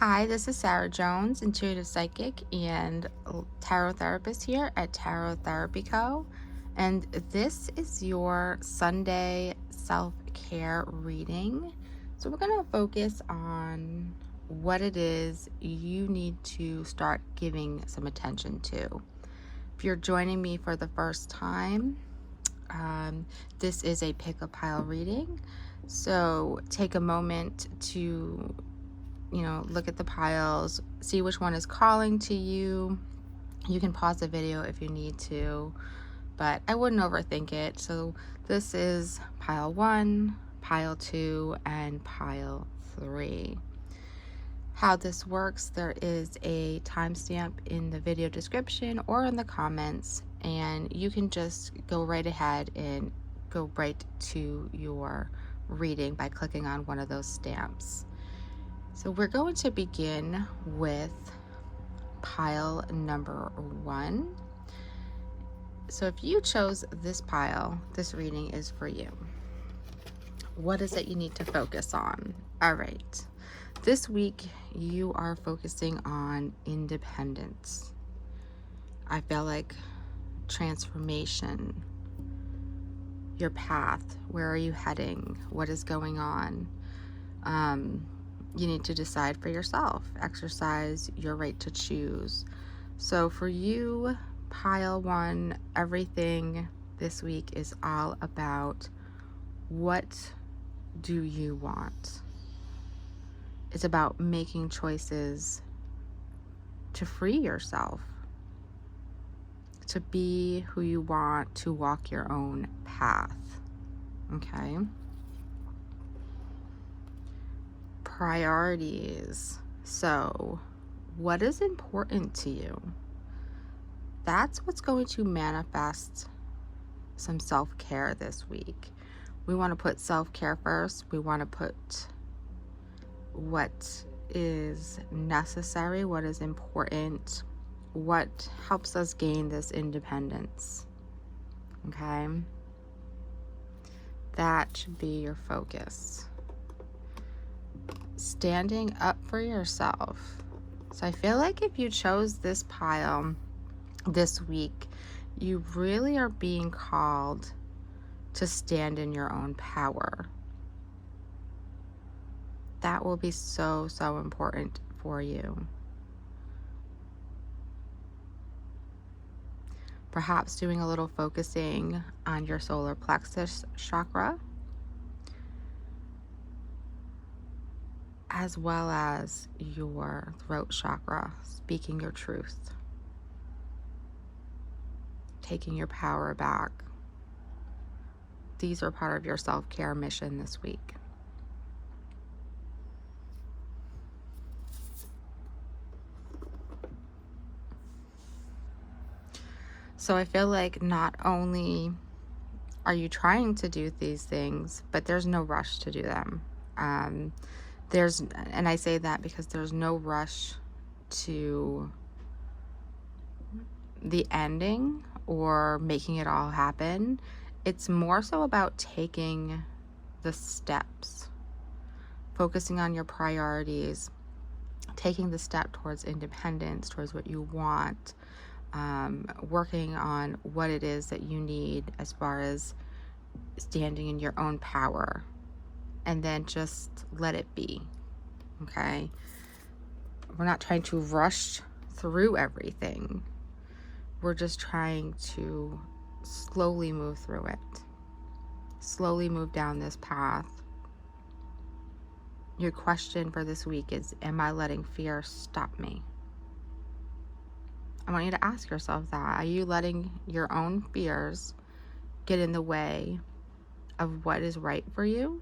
Hi, this is Sarah Jones, intuitive psychic and tarot therapist here at Tarot Therapy Co. And this is your Sunday self-care reading. So we're going to focus on what it is you need to start giving some attention to. If you're joining me for the first time, this is a pick-a-pile reading. So take a moment to look at the piles, see which one is calling to you. You can pause the video if you need to, but I wouldn't overthink it. So this is pile 1, pile 2, and pile 3. How this works, there is a timestamp in the video description or in the comments, and you can just go right ahead and go right to your reading by clicking on one of those stamps. So we're going to begin with pile number 1. So if you chose this pile, this reading is for you. What is it you need to focus on? All right. This week, you are focusing on independence. I feel like transformation, your path, where are you heading? What is going on? You need to decide for yourself, exercise your right to choose. So for you, pile 1, everything this week is all about what do you want? It's about making choices to free yourself, to be who you want, to walk your own path, okay? Priorities. So what is important to you? That's what's going to manifest some self-care this week. We want to put self-care first. We want to put what is necessary, what is important, what helps us gain this independence. Okay? That should be your focus. Standing up for yourself. So I feel like if you chose this pile this week, you really are being called to stand in your own power. That will be so, so important for you. Perhaps doing a little focusing on your solar plexus chakra, as well as your throat chakra, speaking your truth, taking your power back. These are part of your self-care mission this week. So I feel like not only are you trying to do these things, but there's no rush to do them. And I say that because there's no rush to the ending or making it all happen. It's more so about taking the steps, focusing on your priorities, taking the step towards independence, towards what you want, working on what it is that you need as far as standing in your own power, and then just let it be. Okay? We're not trying to rush through everything. We're just trying to slowly move through it, slowly move down this path. Your question for this week is, am I letting fear stop me? I want you to ask yourself that. Are you letting your own fears get in the way of what is right for you,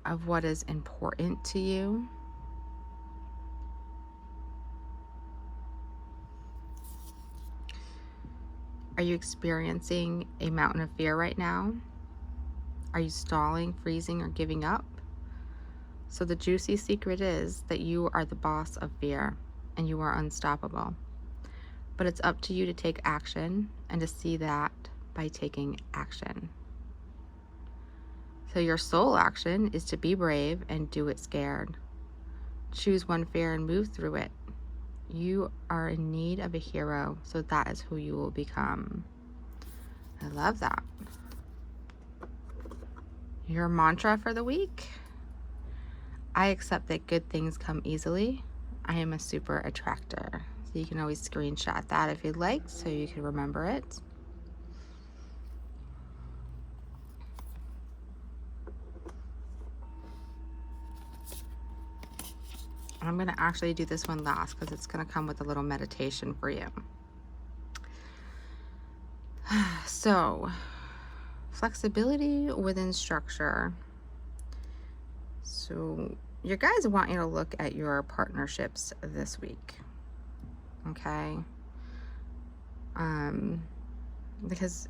of what is important to you? Are you experiencing a mountain of fear right now? Are you stalling, freezing, or giving up? So the juicy secret is that you are the boss of fear and you are unstoppable. But it's up to you to take action and to see that by taking action. So your soul action is to be brave and do it scared. choose one fear and move through it. You are in need of a hero, so that is who you will become. I love that. Your mantra for the week: I accept that good things come easily. I am a super attractor. So you can always screenshot that if you'd like, so you can remember it. I'm going to actually do this one last because it's going to come with a little meditation for you. So, flexibility within structure. So, your guys want you to look at your partnerships this week. Okay? Because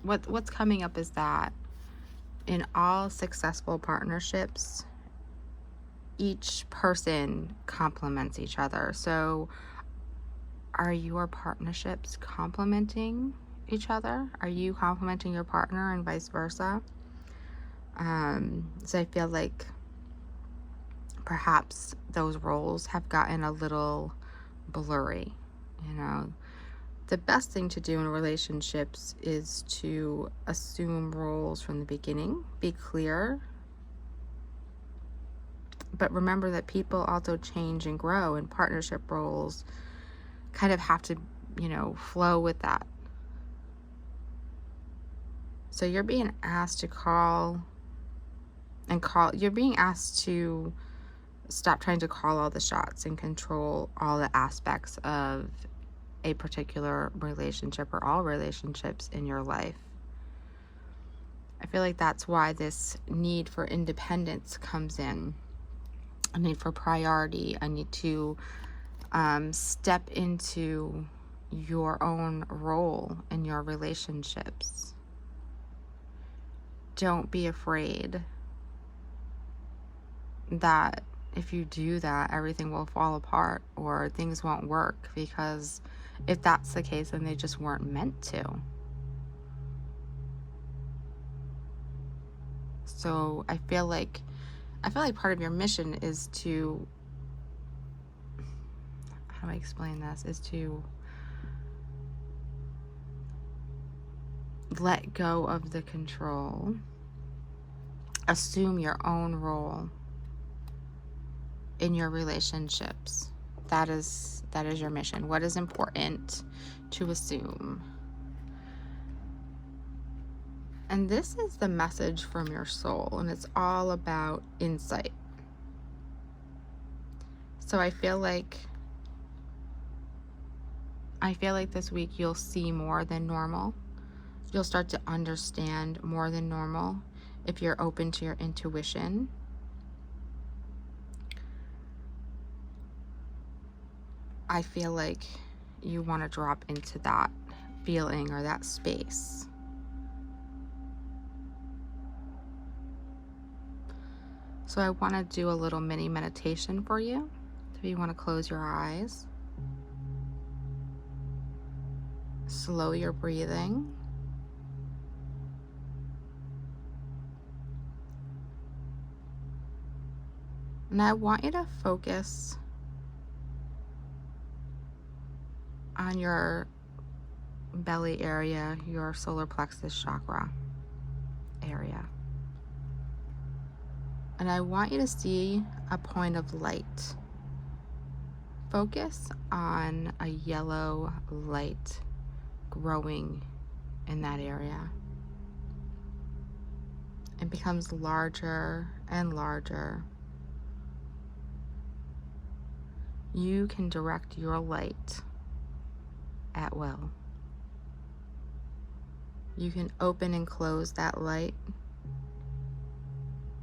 what's coming up is that in all successful partnerships, each person complements each other. So are your partnerships complementing each other? Are you complementing your partner and vice versa? So I feel like perhaps those roles have gotten a little blurry. The best thing to do in relationships is to assume roles from the beginning, be clear. But remember that people also change and grow, and partnership roles kind of have to, flow with that. So you're being asked to you're being asked to stop trying to call all the shots and control all the aspects of a particular relationship or all relationships in your life. I feel like that's why this need for independence comes in. A need for priority, a need to step into your own role in your relationships. Don't be afraid that if you do that, everything will fall apart or things won't work, because if that's the case, then they just weren't meant to. So I feel like part of your mission is to, how do I explain this, is to let go of the control, assume your own role in your relationships. That is your mission. What is important to assume? And this is the message from your soul, and it's all about insight. So I feel like this week you'll see more than normal. You'll start to understand more than normal if you're open to your intuition. I feel like you want to drop into that feeling or that space. So I want to do a little mini meditation for you. So you want to close your eyes. Slow your breathing. And I want you to focus on your belly area, your solar plexus chakra area. And I want you to see a point of light. Focus on a yellow light growing in that area. It becomes larger and larger. You can direct your light at will. You can open and close that light.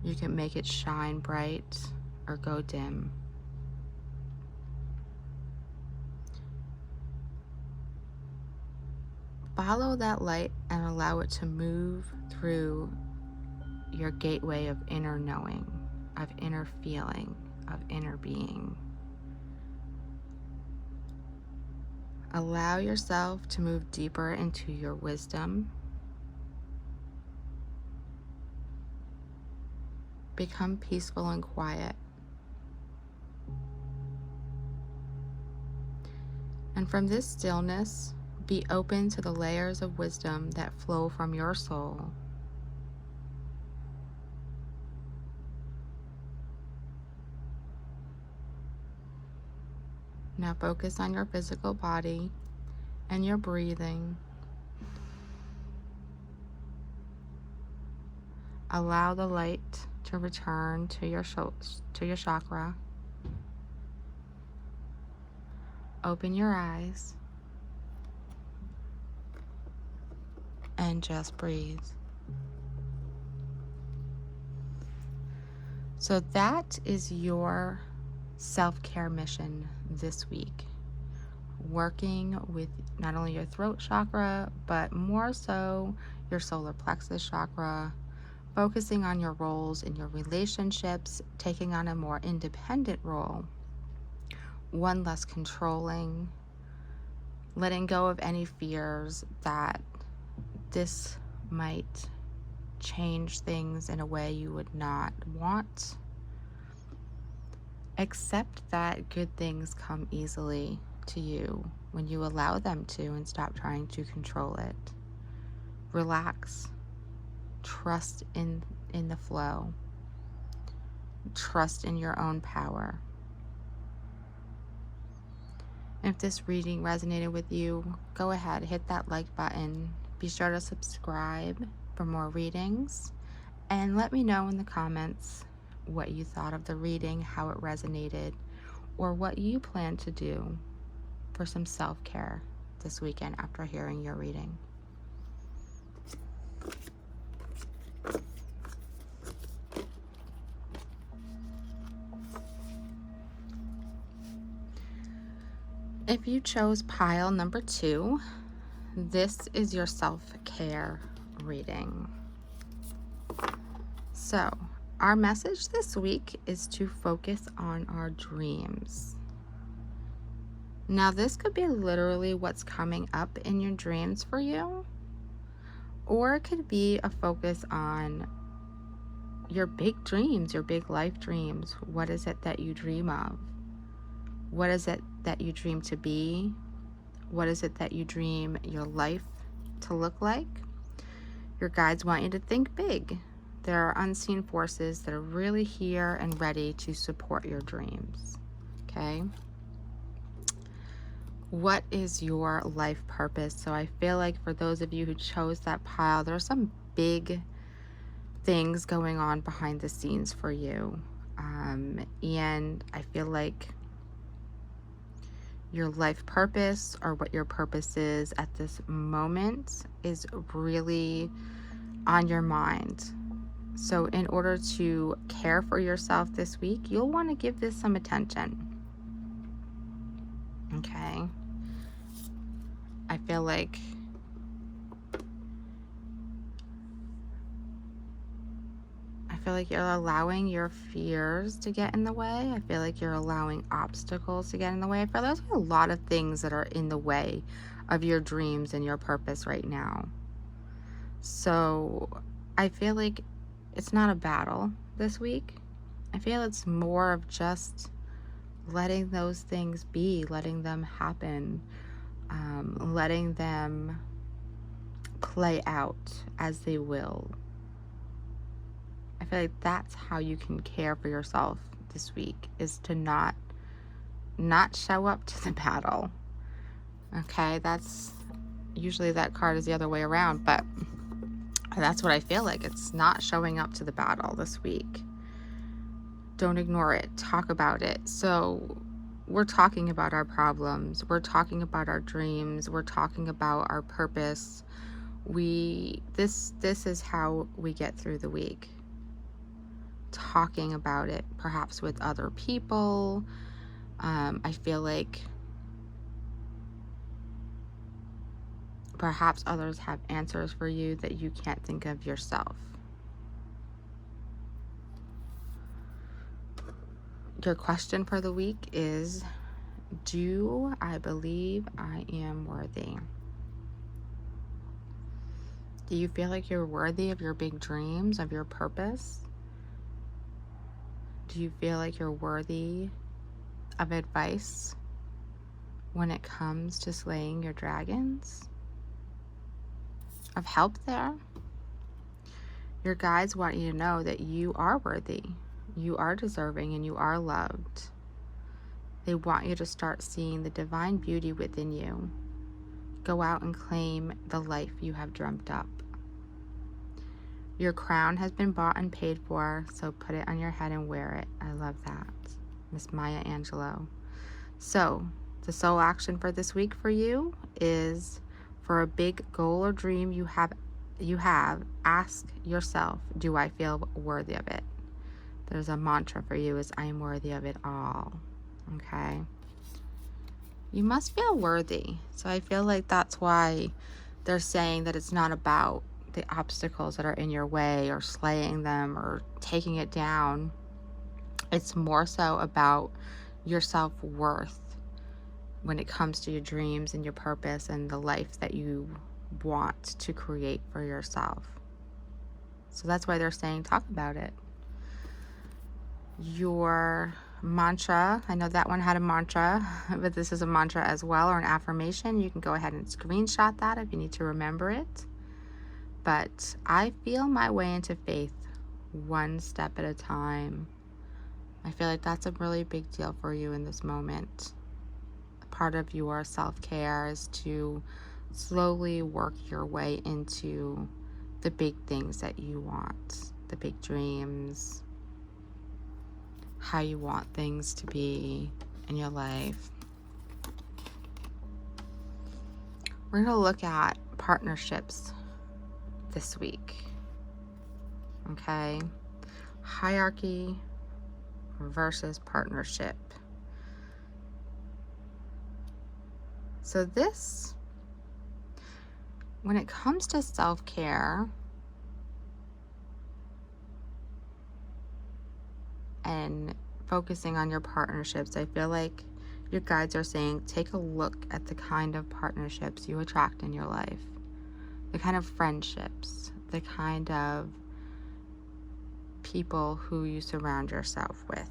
You can make it shine bright or go dim. Follow that light and allow it to move through your gateway of inner knowing, of inner feeling, of inner being. Allow yourself to move deeper into your wisdom. Become peaceful and quiet. And from this stillness, be open to the layers of wisdom that flow from your soul. Now focus on your physical body and your breathing. Allow the light to return to your chakra. Open your eyes and just breathe. So that is your self-care mission this week. Working with not only your throat chakra, but more so your solar plexus chakra, focusing on your roles in your relationships, taking on a more independent role, one less controlling, letting go of any fears that this might change things in a way you would not want. Accept that good things come easily to you when you allow them to and stop trying to control it. Relax. Trust in the flow. Trust in your own power. If this reading resonated with you, go ahead, hit that like button. Be sure to subscribe for more readings, and let me know in the comments what you thought of the reading, how it resonated, or what you plan to do for some self-care this weekend after hearing your reading. If you chose pile number 2, this is your self-care reading. So, our message this week is to focus on our dreams. Now, this could be literally what's coming up in your dreams for you, or it could be a focus on your big dreams, your big life dreams. What is it that you dream of? What is it that you dream to be? What is it that you dream your life to look like? Your guides want you to think big. There are unseen forces that are really here and ready to support your dreams. Okay? What is your life purpose? So I feel like for those of you who chose that pile, there are some big things going on behind the scenes for you. And I feel like your life purpose, or what your purpose is at this moment, is really on your mind. So in order to care for yourself this week, you'll want to give this some attention. Okay? I feel like you're allowing your fears to get in the way. I feel like you're allowing obstacles to get in the way. I feel like there's a lot of things that are in the way of your dreams and your purpose right now. So I feel like it's not a battle this week. I feel it's more of just letting those things be, letting them happen, letting them play out as they will. I feel like that's how you can care for yourself this week, is to not show up to the battle. Okay, that's usually that card is the other way around, but that's what I feel like. It's not showing up to the battle this week. Don't ignore it. Talk about it. So we're talking about our problems. We're talking about our dreams. We're talking about our purpose. This is how we get through the week. Talking about it, perhaps with other people. I feel like perhaps others have answers for you that you can't think of yourself. Your question for the week is, do I believe I am worthy? Do you feel like you're worthy of your big dreams, of your purpose? Do you feel like you're worthy of advice? when it comes to slaying your dragons, of help there. Your guides want you to know that you are worthy, you are deserving, and you are loved. They want you to start seeing the divine beauty within you. Go out and claim the life you have dreamt up. Your crown has been bought and paid for, so put it on your head and wear it. I love that. Miss Maya Angelou. So, the soul action for this week for you is, for a big goal or dream you have, ask yourself, do I feel worthy of it? There's a mantra for you, is I am worthy of it all. Okay? You must feel worthy. So I feel like that's why they're saying that it's not about the obstacles that are in your way or slaying them or taking it down. It's more so about your self-worth when it comes to your dreams and your purpose and the life that you want to create for yourself. So that's why they're saying talk about it. Your mantra, I know that one had a mantra, but this is a mantra as well, or an affirmation. You can go ahead and screenshot that if you need to remember it. But I feel my way into faith one step at a time. I feel like that's a really big deal for you in this moment. Part of your self-care is to slowly work your way into the big things that you want, the big dreams, how you want things to be in your life. We're going to look at partnerships this week. Okay? Hierarchy versus partnership. So this, when it comes to self-care and focusing on your partnerships, I feel like your guides are saying take a look at the kind of partnerships you attract in your life, the kind of friendships, the kind of people who you surround yourself with.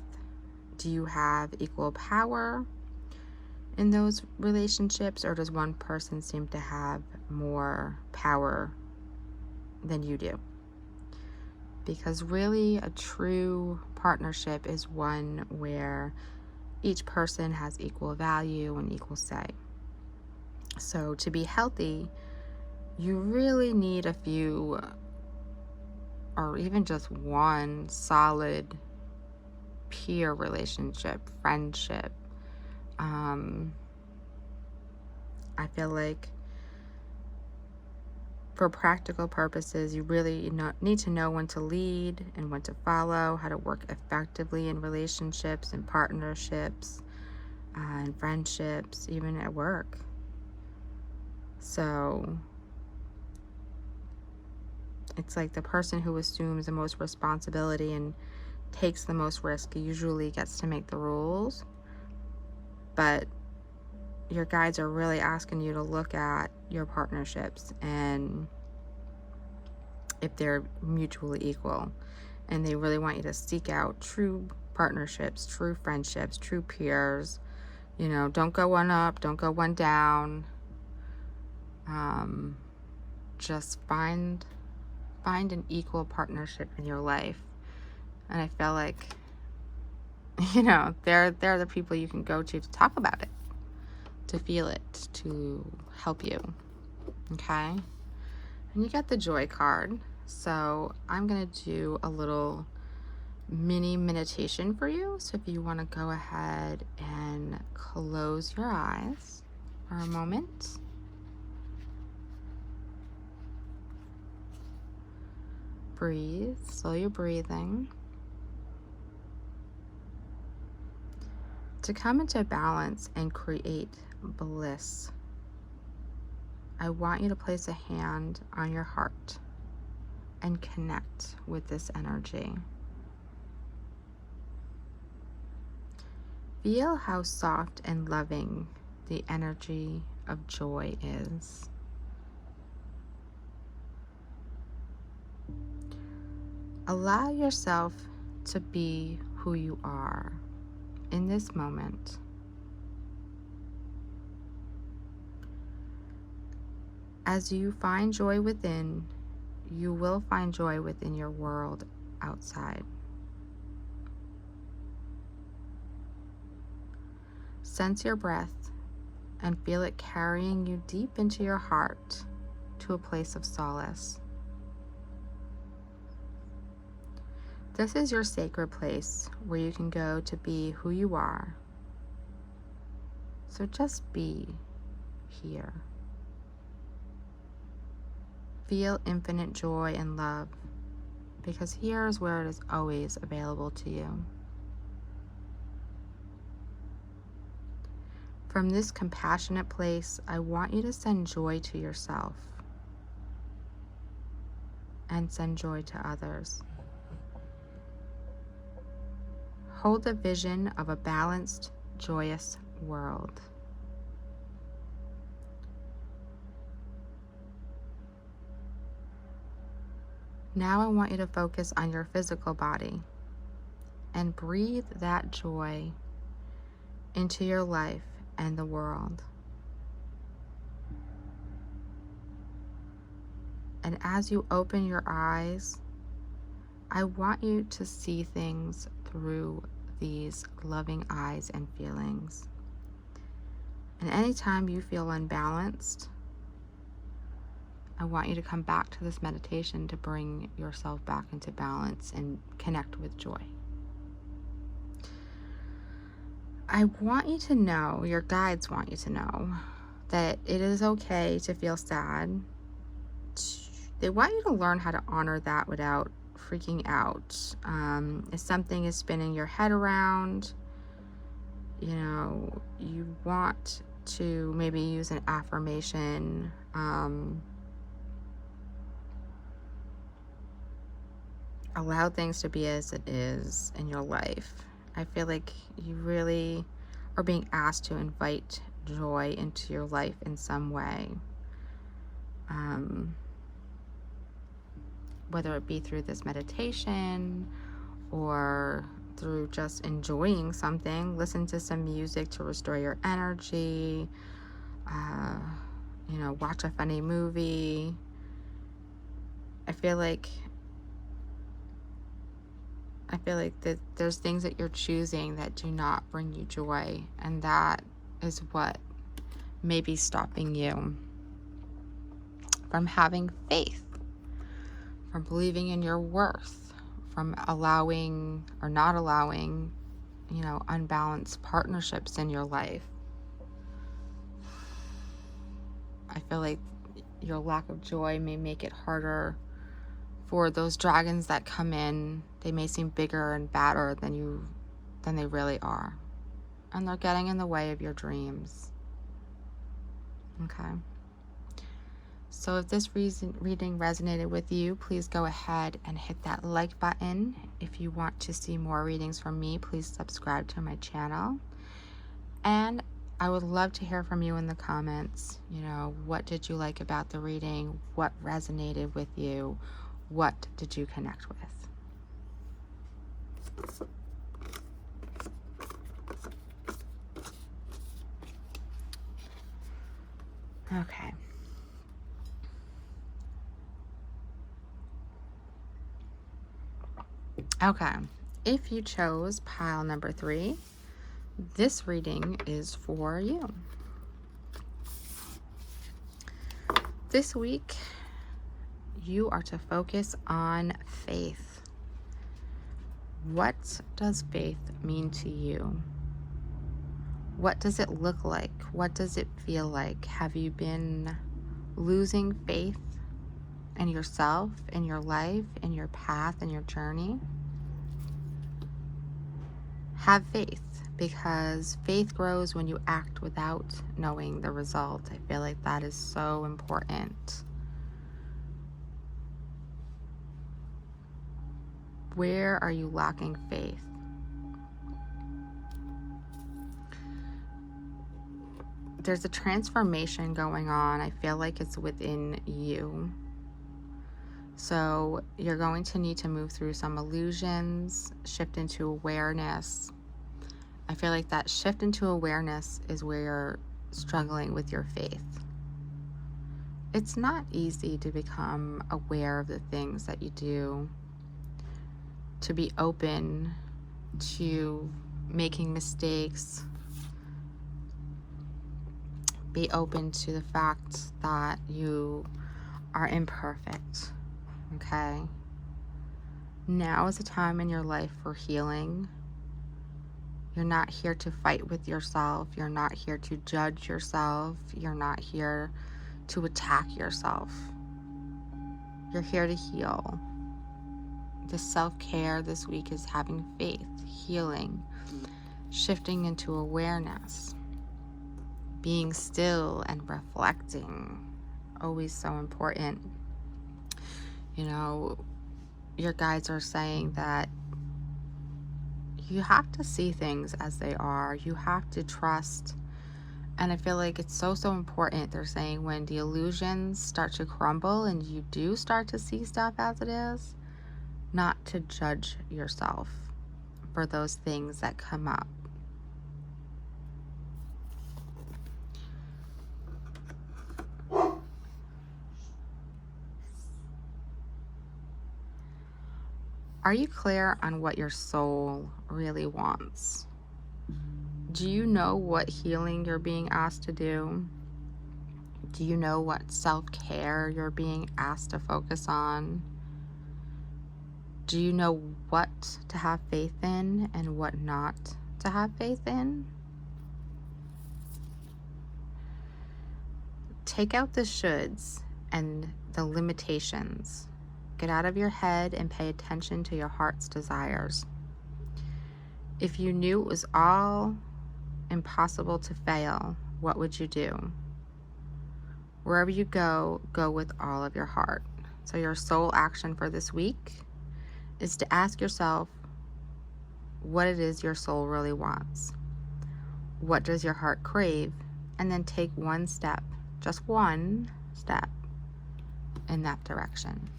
Do you have equal power in those relationships, or does one person seem to have more power than you do? Because really, a true partnership is one where each person has equal value and equal say. So to be healthy, you really need a few, or even just one solid peer relationship, friendship. I feel like for practical purposes, you really need to know when to lead and when to follow, how to work effectively in relationships and partnerships and friendships, even at work. So it's like the person who assumes the most responsibility and takes the most risk usually gets to make the rules. But your guides are really asking you to look at your partnerships and if they're mutually equal. And they really want you to seek out true partnerships, true friendships, true peers. You know, don't go one up, don't go one down. Just find an equal partnership in your life. And I feel like, you know, they're the people you can go to talk about it, to feel it, to help you. Okay? And you got the joy card. So I'm going to do a little mini meditation for you. So if you want to go ahead and close your eyes for a moment. Breathe, slow your breathing. To come into balance and create bliss, I want you to place a hand on your heart and connect with this energy. Feel how soft and loving the energy of joy is. Allow yourself to be who you are in this moment. As you find joy within, you will find joy within your world outside. Sense your breath and feel it carrying you deep into your heart to a place of solace. This is your sacred place where you can go to be who you are. So just be here. Feel infinite joy and love, because here is where it is always available to you. From this compassionate place, I want you to send joy to yourself and send joy to others. Hold the vision of a balanced, joyous world. Now I want you to focus on your physical body and breathe that joy into your life and the world. And as you open your eyes, I want you to see things through these loving eyes and feelings. And anytime you feel unbalanced, I want you to come back to this meditation to bring yourself back into balance and connect with joy. I want you to know, your guides want you to know, that it is okay to feel sad. They want you to learn how to honor that without freaking out. If something is spinning your head around, you want to maybe use an affirmation. Allow things to be as it is in your life. I feel like you really are being asked to invite joy into your life in some way. Whether it be through this meditation or through just enjoying something, listen to some music to restore your energy, watch a funny movie. I feel like that there's things that you're choosing that do not bring you joy, and that is what may be stopping you from having faith, from believing in your worth, from allowing or not allowing, unbalanced partnerships in your life. I feel like your lack of joy may make it harder for those dragons that come in. They may seem bigger and badder than they really are. And they're getting in the way of your dreams. Okay. So if this reading resonated with you, please go ahead and hit that like button. If you want to see more readings from me, please subscribe to my channel. And I would love to hear from you in the comments. What did you like about the reading? What resonated with you? What did you connect with? Okay. Okay. If you chose pile number 3, this reading is for you. This week, you are to focus on faith. What does faith mean to you? What does it look like? What does it feel like? Have you been losing faith in yourself, in your life, in your path, in your journey? Have faith, because faith grows when you act without knowing the result. I feel like that is so important. Where are you lacking faith? There's a transformation going on. I feel like it's within you. So you're going to need to move through some illusions, shift into awareness. I feel like that shift into awareness is where you're struggling with your faith. It's not easy to become aware of the things that you do, to be open to making mistakes, be open to the fact that you are imperfect, okay? Now is a time in your life for healing. You're not here to fight with yourself. You're not here to judge yourself. You're not here to attack yourself. You're here to heal. The self-care this week is having faith, healing, shifting into awareness, being still and reflecting. Always so important. You know, your guides are saying that you have to see things as they are. You have to trust. And I feel like it's so, so important. They're saying when the illusions start to crumble and you do start to see stuff as it is, not to judge yourself for those things that come up. Are you clear on what your soul really wants? Do you know what healing you're being asked to do? Do you know what self-care you're being asked to focus on? Do you know what to have faith in and what not to have faith in? Take out the shoulds and the limitations. Get out of your head and pay attention to your heart's desires. If you knew it was all impossible to fail, what would you do? Wherever you go, go with all of your heart. So your sole action for this week is to ask yourself what it is your soul really wants. What does your heart crave? And then take one step, just one step in that direction.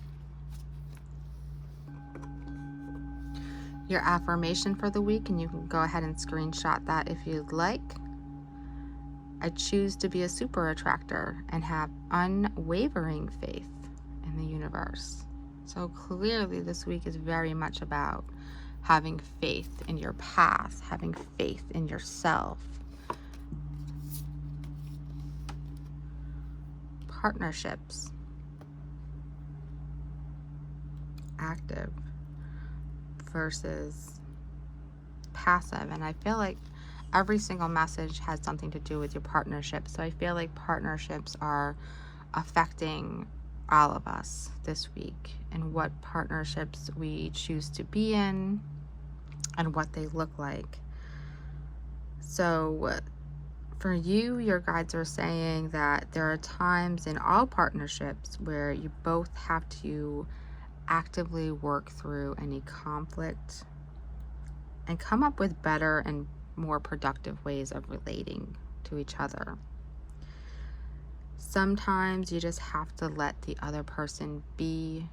Your affirmation for the week, and you can go ahead and screenshot that if you'd like. I choose to be a super attractor and have unwavering faith in the universe. So clearly this week is very much about having faith in your path, having faith in yourself. Partnerships. Active versus passive. And I feel like every single message has something to do with your partnership. So I feel like partnerships are affecting all of us this week, and what partnerships we choose to be in and what they look like. So for you, your guides are saying that there are times in all partnerships where you both have to actively work through any conflict and come up with better and more productive ways of relating to each other. Sometimes you just have to let the other person be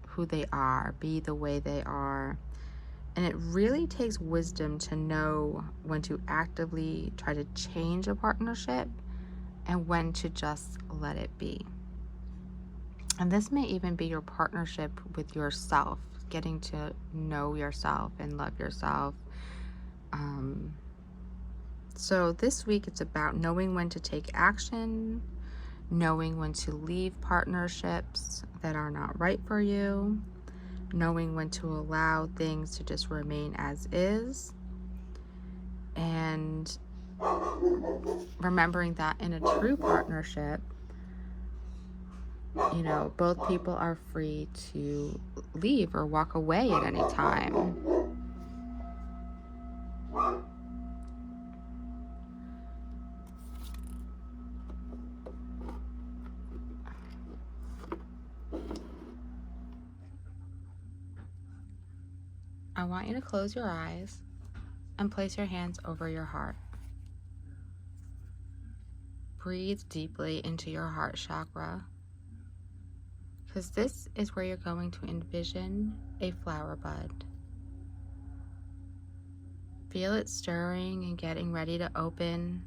who they are, be the way they are. And it really takes wisdom to know when to actively try to change a partnership and when to just let it be. And this may even be your partnership with yourself, getting to know yourself and love yourself. So this week it's about knowing when to take action, knowing when to leave partnerships that are not right for you, knowing when to allow things to just remain as is, and remembering that in a true partnership, you know, both people are free to leave or walk away at any time. I want you to close your eyes and place your hands over your heart. Breathe deeply into your heart chakra, because this is where you're going to envision a flower bud. Feel it stirring and getting ready to open.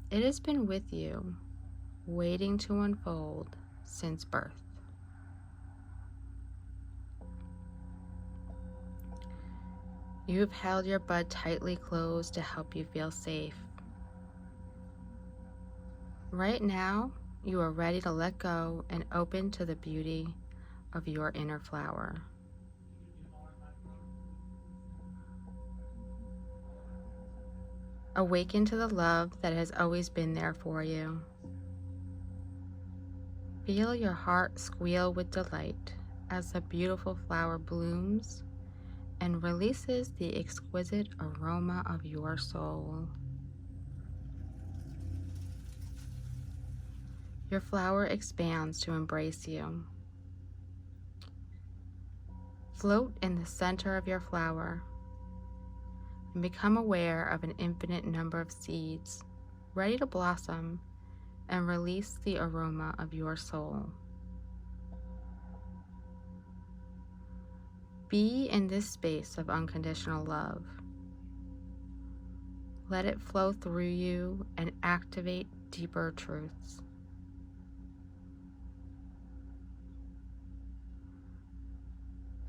It has been with you waiting to unfold since birth. You've held your bud tightly closed to help you feel safe. Right now, you are ready to let go and open to the beauty of your inner flower. Awaken to the love that has always been there for you. Feel your heart squeal with delight as the beautiful flower blooms and releases the exquisite aroma of your soul. Your flower expands to embrace you. Float in the center of your flower and become aware of an infinite number of seeds ready to blossom and release the aroma of your soul. Be in this space of unconditional love. Let it flow through you and activate deeper truths.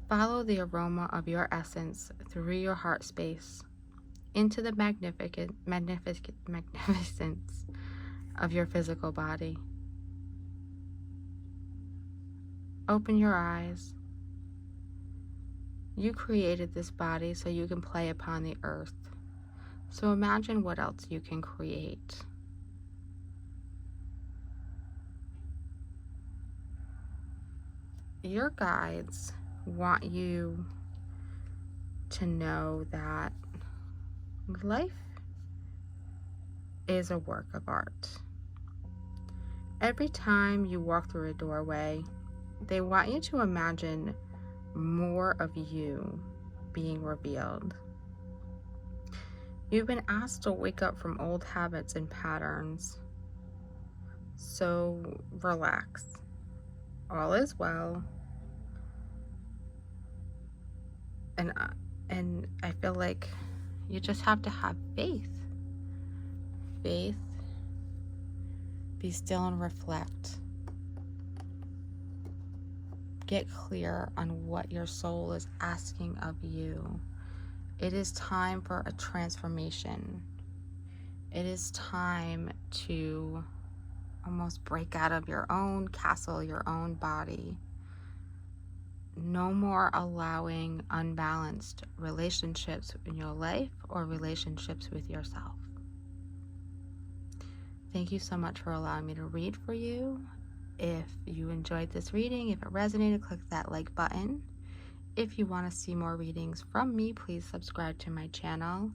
Follow the aroma of your essence through your heart space into the magnificence of your physical body. Open your eyes. You created this body so you can play upon the earth. So imagine what else you can create. Your guides want you to know that life is a work of art. Every time you walk through a doorway, they want you to imagine more of you being revealed. You've been asked to wake up from old habits and patterns. So relax. All is well. And I feel like you just have to have faith. Faith. Be still and reflect. Get clear on what your soul is asking of you. It is time for a transformation. It is time to almost break out of your own castle, your own body. No more allowing unbalanced relationships in your life or relationships with yourself. Thank you so much for allowing me to read for you. If you enjoyed this reading, if it resonated, click that like button. If you want to see more readings from me, please subscribe to my channel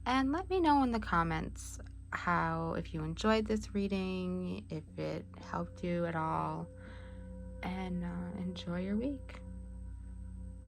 and let me know in the comments if you enjoyed this reading, if it helped you at all, and enjoy your week.